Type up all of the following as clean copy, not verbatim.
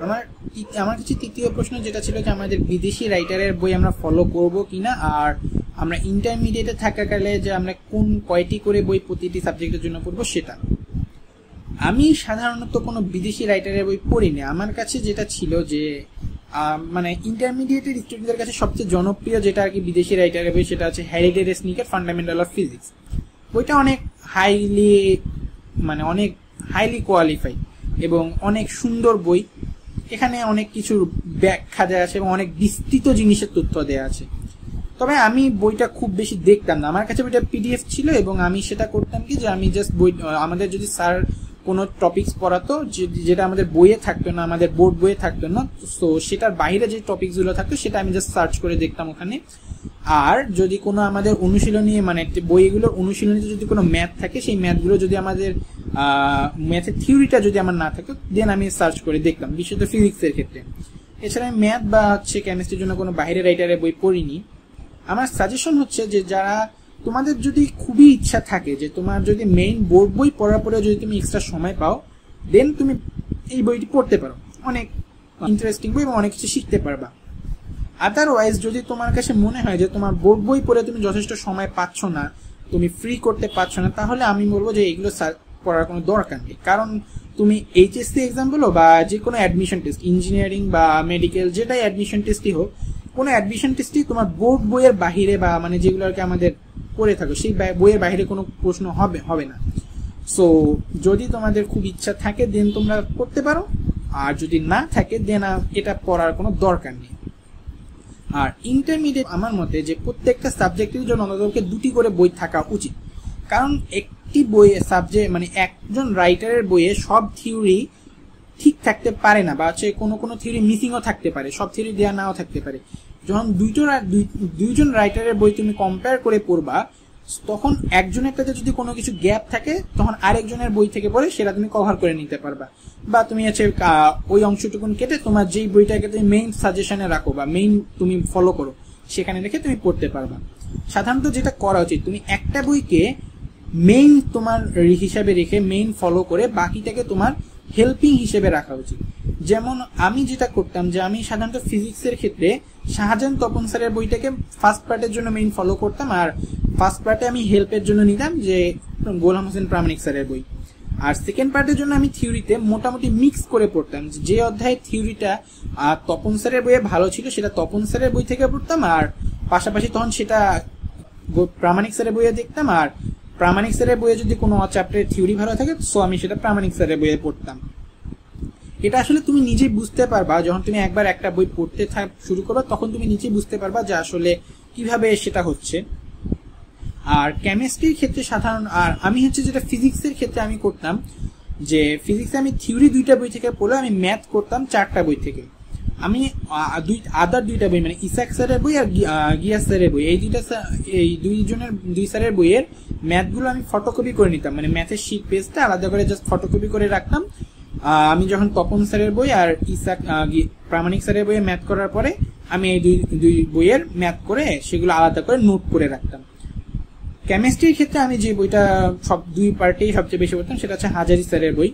আমার আমার কাছে তৃতীয় প্রশ্ন যেটা ছিল যে আমাদের বিদেশি রাইটারের বই আমরা ফলো করব কিনা, আর আমরা ইন্টারমিডিয়েটে থাকাকালে যে আমরা কয়টি করে বই প্রতিটি সাবজেক্টের জন্য পড়বো সেটা। আমি সাধারণত কোনো বিদেশি রাইটারের বই পড়িনি। আমার কাছে যেটা ছিল যে মানে ইন্টারমিডিয়েটের স্টুডেন্টদের কাছে সবচেয়ে জনপ্রিয় যেটা আর কি বিদেশি রাইটারের বই সেটা হচ্ছে হ্যারিডে স্নিকের ফান্ডামেন্টাল অফ ফিজিক্স। বইটা অনেক হাইলি কোয়ালিফাইড এবং অনেক সুন্দর বই। এখানে অনেক কিছুর ব্যাখ্যা দেওয়া আছে এবং অনেক বিস্তৃত জিনিসের তথ্য দেওয়া আছে। তবে আমি বইটা খুব বেশি দেখতাম না, আমার কাছে বইটা পিডিএফ ছিল এবং আমি সেটা করতাম কি যে আমি জাস্ট বই, আমাদের যদি স্যার কোনো টপিকস পড়াতো যেটা আমাদের বইয়ে থাকতো না, আমাদের বোর্ড বইয়ে থাকতো না, তো সেটার বাইরে যে টপিকসগুলো থাকতো সেটা আমি জাস্ট সার্চ করে দেখতাম ওখানে। আর যদি কোনো আমাদের অনুশীলনী মানে বইগুলোর অনুশীলনীতে যদি কোনো ম্যাথ থাকে, সেই ম্যাথগুলো যদি আমাদের ম্যাথের থিওরিটা যদি আমার না থাকে দেন আমি সার্চ করে দেখতাম, বিশেষত ফিজিক্সের ক্ষেত্রে। এছাড়া আমি ম্যাথ বা হচ্ছে কেমিস্ট্রির জন্য কোনো বাইরের রাইটারের বই পড়িনি। আমার সাজেশন হচ্ছে যে যারা তোমাদের যদি খুবই ইচ্ছা থাকে যে তোমার যদি মেইন বোর্ড বই পড়ার পরে যদি তুমি এক্সট্রা সময় পাও দেন তুমি এই বইটি পড়তে পারো, অনেক ইন্টারেস্টিং বই এবং অনেক কিছু শিখতে পারবা। আদারওয়াইজ যদি তোমার কাছে মনে হয় যে তোমার বোর্ড বই পড়ে তুমি যথেষ্ট সময় পাচ্ছ না, তুমি ফ্রি করতে পারছো না, তাহলে আমি বলবো যে এগুলো পড়ার কোনো দরকার নেই। কারণ তুমি এইচএসসি এক্সাম বলো বা যে কোনো অ্যাডমিশন টেস্ট, ইঞ্জিনিয়ারিং বা মেডিকেল যেটাই অ্যাডমিশন টেস্টই হোক, কোনো অ্যাডমিশন টেস্টই তোমার বোর্ড বইয়ের বাহিরে বা মানে যেগুলো আর কি আমাদের পড়ে থাকো সেই বইয়ের বাইরে কোনো প্রশ্ন হবে না। সো যদি তোমাদের খুব ইচ্ছা থাকে দেন তোমরা পড়তে পারো, আর যদি না থাকে দেন এটা পড়ার কোনো দরকার নেই। আর ইন্টারমিডিয়েট আমার মতে যে প্রত্যেকটা সাবজেক্টের জন্য অন্তত দুটি করে বই থাকা উচিত। কারণ একটি বইয়ে সাবজেক্ট মানে একজন রাইটারের বইয়ে সব থিওরি ঠিক থাকতে পারে না, বা হচ্ছে কোনো থিওরি মিসিংও থাকতে পারে, সব থিওরি দেওয়া নাও থাকতে পারে। যখন দুইজন রাইটারের বই তুমি কম্পেয়ার করে পড়বা তখন একজনেরটাতে যদি কোনো কিছু গ্যাপ থাকে তখন আরেকজনের বই থেকে পড়ে সেটা তুমি কভার করে নিতে পারবা, বা তুমি হচ্ছে ওই অংশটুকুন কেটে তোমার যেই বইটাকে তুমি মেইন সাজেশনে রাখো বা মেইন তুমি ফলো করো সেখানে রেখে তুমি পড়তে পারবা। সাধারণত যেটা করা উচিত তুমি একটা বইকে মেইন তোমার হিসাবে রেখে মেইন ফলো করে বাকিটাকে তোমার হেল্পিং হিসেবে রাখা উচিত। যেমন আমি যেটা করতাম যে আমি সাধারণত ফিজিক্সের ক্ষেত্রে শাহজাহান তপন স্যারের বইটাকে ফার্স্ট পার্টের জন্য মেইন ফলো করতাম, আর ফার্স্ট পার্টে আমি হেল্পের জন্য নিতাম যে গোলাম হোসেন প্রামাণিক স্যারের বই, আর সেকেন্ড পার্টের জন্য আমি থিওরিতে মোটামুটি মিক্স করে পড়তাম। যে অধ্যায়ের থিওরিটা তপন স্যারের বইয়ে ভালো ছিল সেটা তপন স্যারের বই থেকে পড়তাম, আর পাশাপাশি তখন সেটা প্রামাণিক স্যারের বইয়ে দেখতাম, আর প্রামাণিক স্যারের বইয়ে যদি কোনো চ্যাপ্টারের থিওরি ভালো থাকে সো আমি সেটা প্রামাণিক স্যারের বইয়ে পড়তাম। এটা আসলে তুমি নিজেই বুঝতে পারবা, যখন তুমি একবার একটা বই পড়তে শুরু করবে তখন তুমি নিজেই বুঝতে পারবা যে আসলে কিভাবে সেটা হচ্ছে। আর কেমিস্ট্রির ক্ষেত্রে আর আমি হচ্ছে যেটা ফিজিক্সের ক্ষেত্রে আমি করতাম যে ফিজিক্সে আমি থিওরি 2টা বই থেকে পড়লে আমি ম্যাথ করতাম 4টা বই থেকে। আমি আদার 2টা বই মানে ইসাক স্যারের বই আর গিয়াস স্যারের বই এই দুই স্যারের বইয়ের ম্যাথগুলো আমি ফটোকপি করে নিতাম, মানে ম্যাথের শিট পেজটা আলাদা করে জাস্ট ফটোকপি করে রাখতাম। আমি যখন তপন স্যারের বই আর প্রামাণিক স্যারের বইয়ে ম্যাথ করার পরে আমি এই দুই বইয়ের ম্যাথ করে সেগুলো আলাদা করে নোট করে রাখতাম। কেমিস্ট্রির ক্ষেত্রে আমি যে বইটা দুই পার্টেই সবচেয়ে বেশি পড়তাম সেটা হচ্ছে হাজারি স্যারের বই,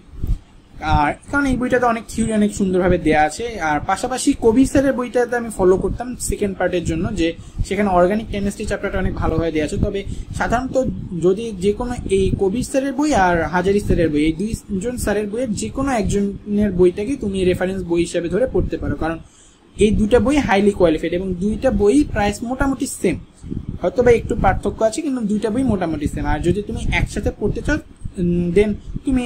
আর কারণ এই বইটাতে অনেক থিওরি অনেক সুন্দরভাবে দেওয়া আছে। আর পাশাপাশি কবির স্যারের বইটাতে আমি ফলো করতাম সেকেন্ড পার্টের জন্য, যে সেখানে অর্গানিক কেমিস্ট্রি চ্যাপ্টারটা অনেক ভালোভাবে দেওয়া আছে। তবে সাধারণত যদি যে কোনো এই কবির স্যারের বই আর হাজারি স্যারের বই এই দুইজন স্যারের বইয়ের যে কোনো একজনের বইটাকে তুমি রেফারেন্স বই হিসেবে ধরে পড়তে পারো, কারণ এই দুটা বই হাইলি কোয়ালিফাইড এবং দুইটা বই প্রাইস মোটামুটি সেম, হয়তো বা একটু পার্থক্য আছে কিন্তু দুইটা বই মোটামুটি সেম। আর যদি তুমি একসাথে পড়তে চাও দেন তুমি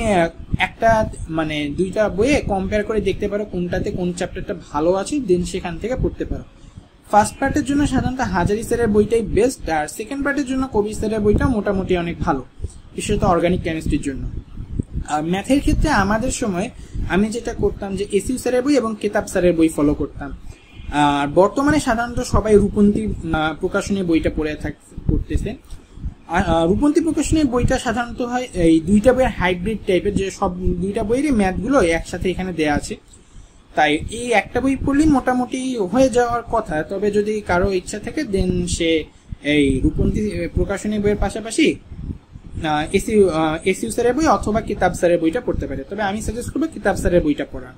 একটা মানে দুইটা বইয়ে কম্পেয়ার করে দেখতে পারো কোনটাতে কোন চ্যাপ্টারটা ভালো আছে, দেন সেখান থেকে পড়তে পারো। ফার্স্ট পার্টের জন্য সাধারণত হাজারি স্যারের বইটাই বেস্ট, আর সেকেন্ড পার্টের জন্য কবির স্যারের বইটা মোটামুটি অনেক ভালো, বিশেষত অর্গানিক কেমিস্ট্রির জন্য। আর ম্যাথের ক্ষেত্রে আমাদের সময় আমি যেটা করতাম যে এসইউ স্যারের বই এবং কেতাব স্যারের বই ফলো করতাম। আর বর্তমানে সাধারণত সবাই রূপন্তী প্রকাশনী বইটা পড়তেছে। রূপন্তী প্রকাশনের বইটা সাধারণত হয় এই দুইটা বইয়ের হাইব্রিড টাইপের, যে সব দুইটা বইয়েরই ম্যাথগুলো একসাথে এখানে দেওয়া আছে, তাই এই একটা বই পড়লেই মোটামুটি হয়ে যাওয়ার কথা। তবে যদি কারো ইচ্ছা থাকে দেন সে এই রূপন্তী প্রকাশনী বইয়ের পাশাপাশি এসইউ স্যারের বই অথবা কিতাব স্যারের বইটা পড়তে পারে। তবে আমি সাজেস্ট করবো কিতাব স্যারের বইটা পড়া।